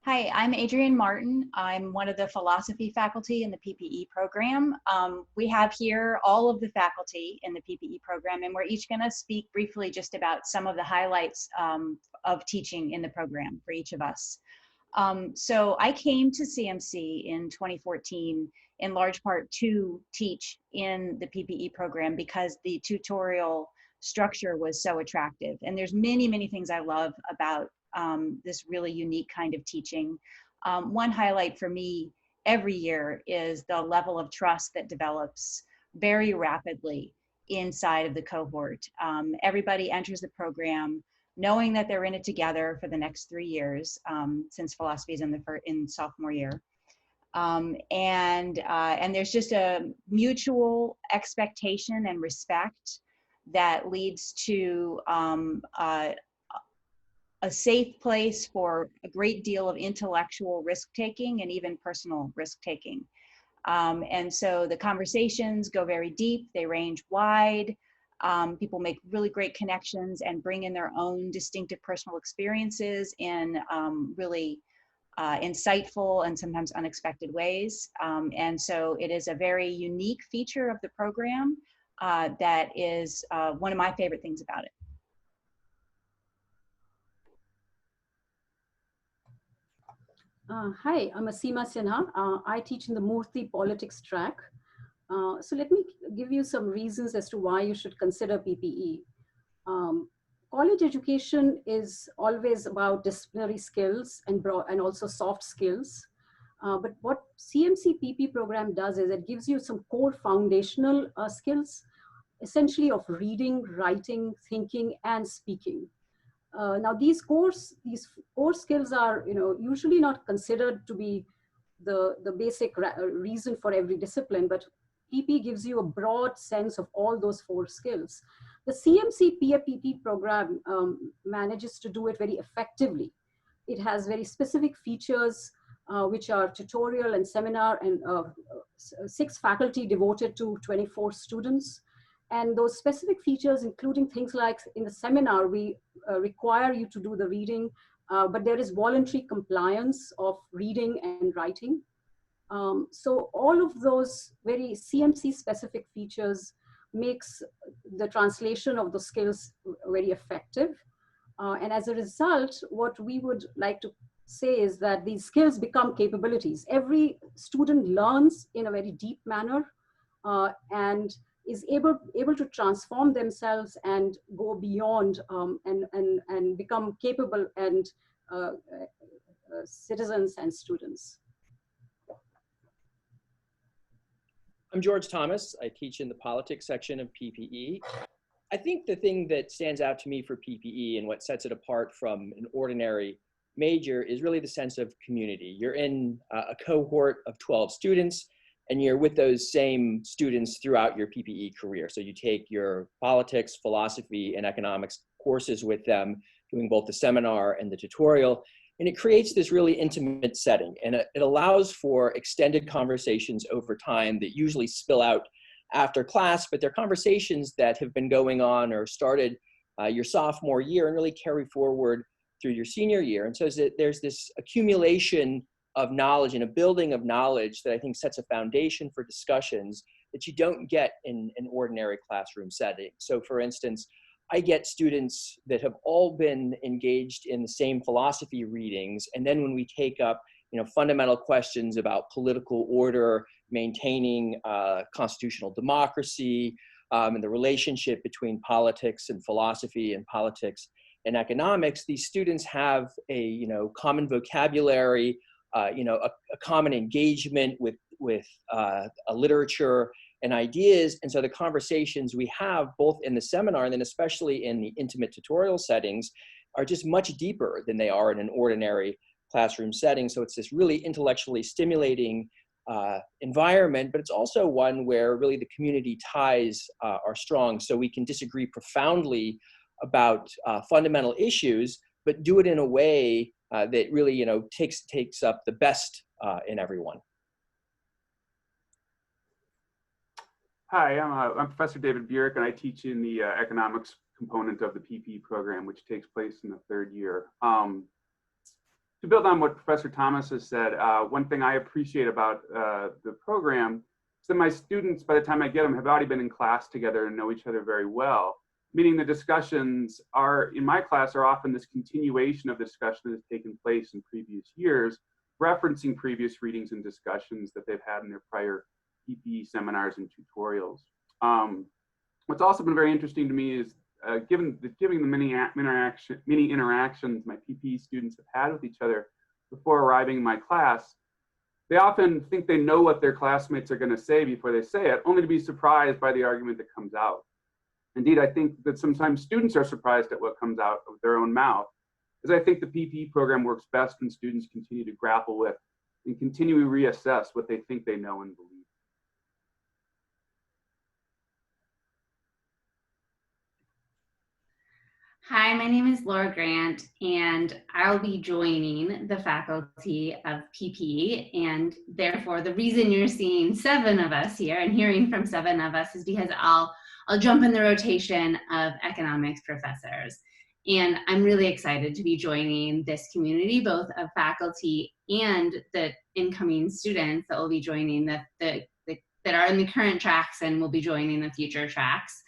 Hi, I'm Adrienne Martin. I'm one of the philosophy faculty in the PPE program. We have here all of the faculty in the PPE program, and we're each going to speak briefly just about some of the highlights of teaching in the program for each of us. So I came to CMC in 2014 in large part to teach in the PPE program because the tutorial structure was so attractive. And there's many, many things I love about this really unique kind of teaching. One highlight for me every year is the level of trust that develops very rapidly inside of the cohort. Everybody enters the program knowing that they're in it together for the next 3 years, since philosophy is in sophomore year. And there's just a mutual expectation and respect that leads to a safe place for a great deal of intellectual risk-taking and even personal risk-taking. And so the conversations go very deep, they range wide. People make really great connections and bring in their own distinctive personal experiences in really insightful and sometimes unexpected ways. And so it is a very unique feature of the program that is one of my favorite things about it. Hi, I'm Asima Sinha. I teach in the Murthy Politics track. So let me give you some reasons as to why you should consider PPE. College education is always about disciplinary skills and also soft skills. But what CMC PPE program does is it gives you some core foundational skills, essentially of reading, writing, thinking, and speaking. Now these core skills are usually not considered to be the basic reason for every discipline, but PP gives you a broad sense of all those 4 skills. The CMC PPE program manages to do it very effectively. It has very specific features which are tutorial and seminar, and 6 faculty devoted to 24 students. And those specific features, including things like in the seminar, we require you to do the reading, but there is voluntary compliance of reading and writing. So all of those very CMC specific features makes the translation of the skills very effective. And as a result, what we would like to say is that these skills become capabilities. Every student learns in a very deep manner and is able to transform themselves and go beyond and become capable and citizens and students. I'm George Thomas. I teach in the politics section of PPE. I think the thing that stands out to me for PPE and what sets it apart from an ordinary major is really the sense of community. You're in a cohort of 12 students, and you're with those same students throughout your PPE career. So you take your politics, philosophy, and economics courses with them, doing both the seminar and the tutorial. And it creates this really intimate setting. And it allows for extended conversations over time that usually spill out after class, but they're conversations that have been going on or started your sophomore year and really carry forward through your senior year. And so there's this accumulation of knowledge and a building of knowledge that I think sets a foundation for discussions that you don't get in an ordinary classroom setting. So for instance, I get students that have all been engaged in the same philosophy readings, and then when we take up fundamental questions about political order, maintaining constitutional democracy, and the relationship between politics and philosophy and politics and economics, these students have a common vocabulary, a common engagement with a literature and ideas. And so the conversations we have both in the seminar and then especially in the intimate tutorial settings are just much deeper than they are in an ordinary classroom setting. So it's this really intellectually stimulating environment, but it's also one where really the community ties are strong. So we can disagree profoundly about fundamental issues, but do it in a way that really takes up the best in everyone. Hi, I'm Professor David Bjerk, and I teach in the economics component of the PPE program, which takes place in the 3rd year. to build on what Professor Thomas has said, one thing I appreciate about the program is that my students, by the time I get them, have already been in class together and know each other very well. Meaning the discussions in my class are often this continuation of the discussion that has taken place in previous years, referencing previous readings and discussions that they've had in their prior PPE seminars and tutorials. What's also been very interesting to me is given the many interactions my PPE students have had with each other before arriving in my class, they often think they know what their classmates are going to say before they say it, only to be surprised by the argument that comes out. Indeed, I think that sometimes students are surprised at what comes out of their own mouth, as I think the PPE program works best when students continue to grapple with and continually reassess what they think they know and believe. Hi, my name is Laura Grant, and I'll be joining the faculty of PPE, and therefore the reason you're seeing 7 of us here and hearing from 7 of us is because I'll jump in the rotation of economics professors. And I'm really excited to be joining this community, both of faculty and the incoming students that will be joining that are in the current tracks and will be joining the future tracks.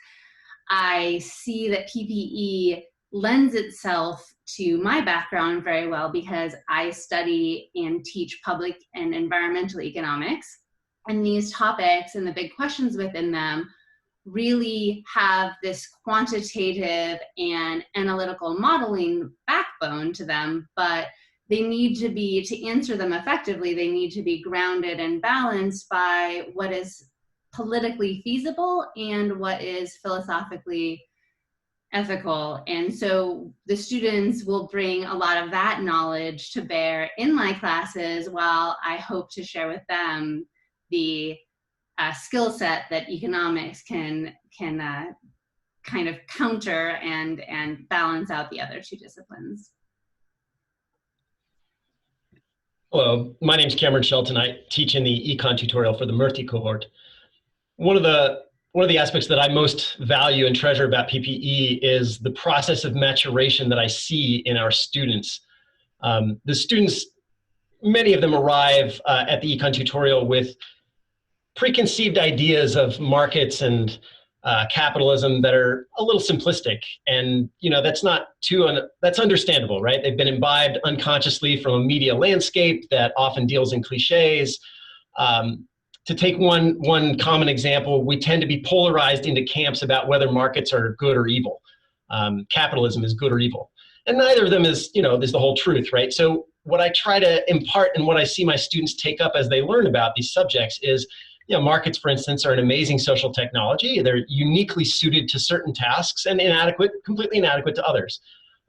I see that PPE lends itself to my background very well because I study and teach public and environmental economics. And these topics and the big questions within them really have this quantitative and analytical modeling backbone to them, but they need to be, to answer them effectively, they need to be grounded and balanced by what is politically feasible and what is philosophically ethical. And so the students will bring a lot of that knowledge to bear in my classes, while I hope to share with them the skill set that economics can kind of counter and balance out the other 2 disciplines. Hello, my name is Cameron Shelton. I teach in the econ tutorial for the Murthy cohort. One of the aspects that I most value and treasure about PPE is the process of maturation that I see in our students. The students, many of them arrive at the econ tutorial with preconceived ideas of markets and capitalism that are a little simplistic, and that's understandable, right? They've been imbibed unconsciously from a media landscape that often deals in cliches. To take one common example, we tend to be polarized into camps about whether markets are good or evil. Capitalism is good or evil, and neither of them is the whole truth, right? So what I try to impart and what I see my students take up as they learn about these subjects is, markets, for instance, are an amazing social technology. They're uniquely suited to certain tasks and completely inadequate to others.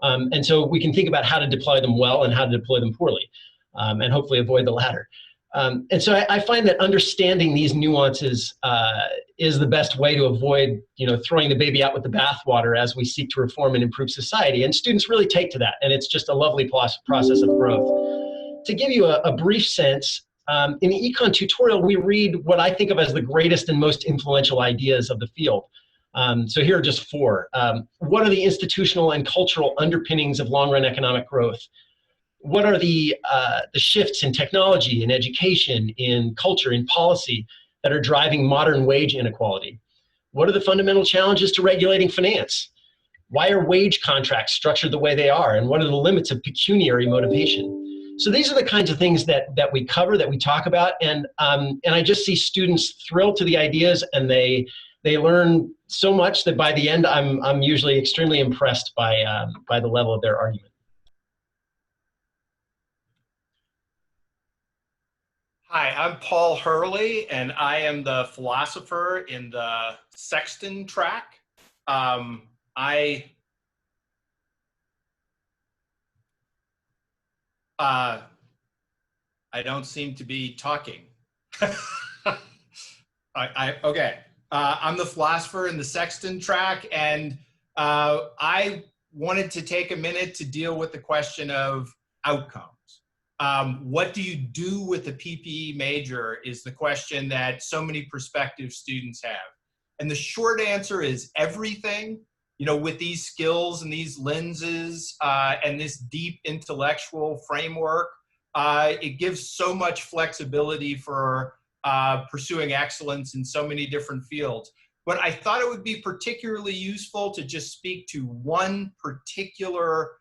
And so we can think about how to deploy them well and how to deploy them poorly, and hopefully avoid the latter. And so I find that understanding these nuances is the best way to avoid, throwing the baby out with the bathwater as we seek to reform and improve society. And students really take to that, and it's just a lovely process of growth. To give you a brief sense, in the econ tutorial, we read what I think of as the greatest and most influential ideas of the field. So here are just 4. What are the institutional and cultural underpinnings of long-run economic growth? What are the shifts in technology, in education, in culture, in policy that are driving modern wage inequality? What are the fundamental challenges to regulating finance? Why are wage contracts structured the way they are? And what are the limits of pecuniary motivation? So these are the kinds of things that we cover, that we talk about, and I just see students thrilled to the ideas, and they learn so much that by the end I'm usually extremely impressed by the level of their argument. Hi, I'm Paul Hurley, and I am the philosopher in the Sexton track. I don't seem to be talking. Okay. I'm the philosopher in the Sexton track, and I wanted to take a minute to deal with the question of outcomes. What do you do with the PPE major is the question that so many prospective students have. And the short answer is everything, with these skills and these lenses and this deep intellectual framework, it gives so much flexibility for pursuing excellence in so many different fields. But I thought it would be particularly useful to just speak to one particular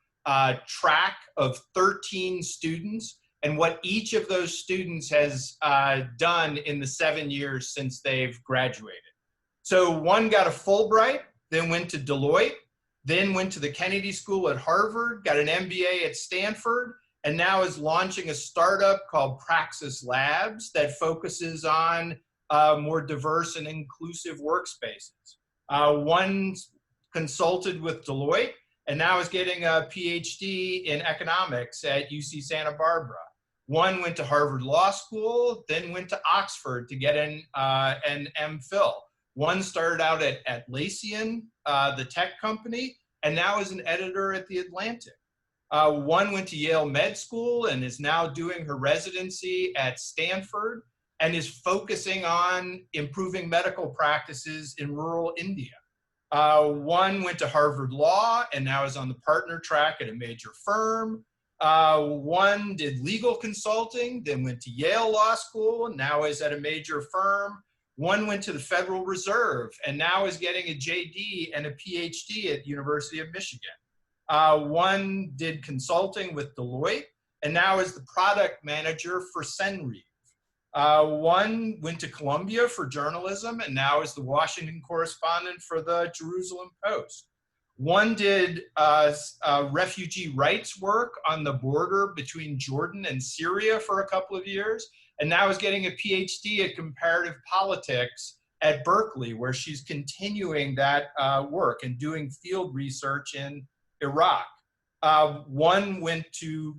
track of 13 students and what each of those students has done in the 7 years since they've graduated. So one got a Fulbright, then went to Deloitte, then went to the Kennedy School at Harvard, got an MBA at Stanford, and now is launching a startup called Praxis Labs that focuses on more diverse and inclusive workspaces. One consulted with Deloitte and now is getting a PhD in economics at UC Santa Barbara. One went to Harvard Law School, then went to Oxford to get an MPhil. One started out at Atlassian, the tech company, and now is an editor at The Atlantic. One went to Yale Med School and is now doing her residency at Stanford and is focusing on improving medical practices in rural India. One went to Harvard Law and now is on the partner track at a major firm. One did legal consulting, then went to Yale Law School, and now is at a major firm. One went to the Federal Reserve and now is getting a JD and a PhD at University of Michigan. One did consulting with Deloitte and now is the product manager for Senrive. One went to Columbia for journalism and now is the Washington correspondent for the Jerusalem Post. One did refugee rights work on the border between Jordan and Syria for a couple of years, and now is getting a PhD at comparative politics at Berkeley, where she's continuing that work and doing field research in Iraq. One went to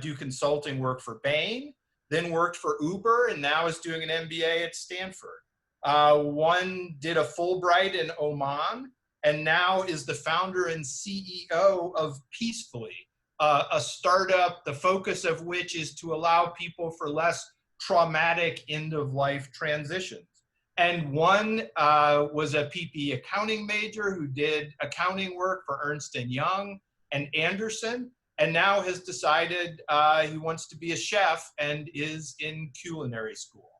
do consulting work for Bain, then worked for Uber, and now is doing an MBA at Stanford. One did a Fulbright in Oman, and now is the founder and CEO of Peacefully, a startup, the focus of which is to allow people for less traumatic end-of-life transitions. And one was a PPE accounting major who did accounting work for Ernst & Young and Anderson, and now has decided he wants to be a chef and is in culinary school.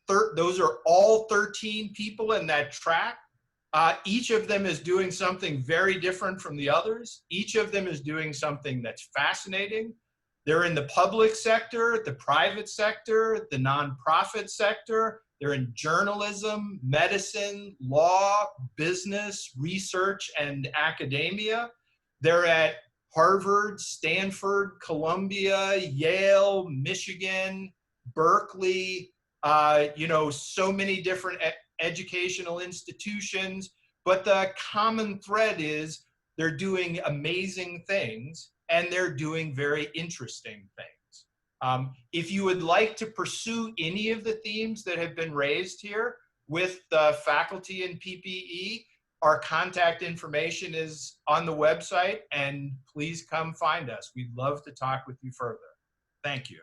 Those are all 13 people in that track. Each of them is doing something very different from the others. Each of them is doing something that's fascinating. They're in the public sector, the private sector, the nonprofit sector. They're in journalism, medicine, law, business, research, and academia. They're at Harvard, Stanford, Columbia, Yale, Michigan, Berkeley, so many different educational institutions, but the common thread is they're doing amazing things and they're doing very interesting things. If you would like to pursue any of the themes that have been raised here with the faculty in PPE, our contact information is on the website, and please come find us. We'd love to talk with you further. Thank you.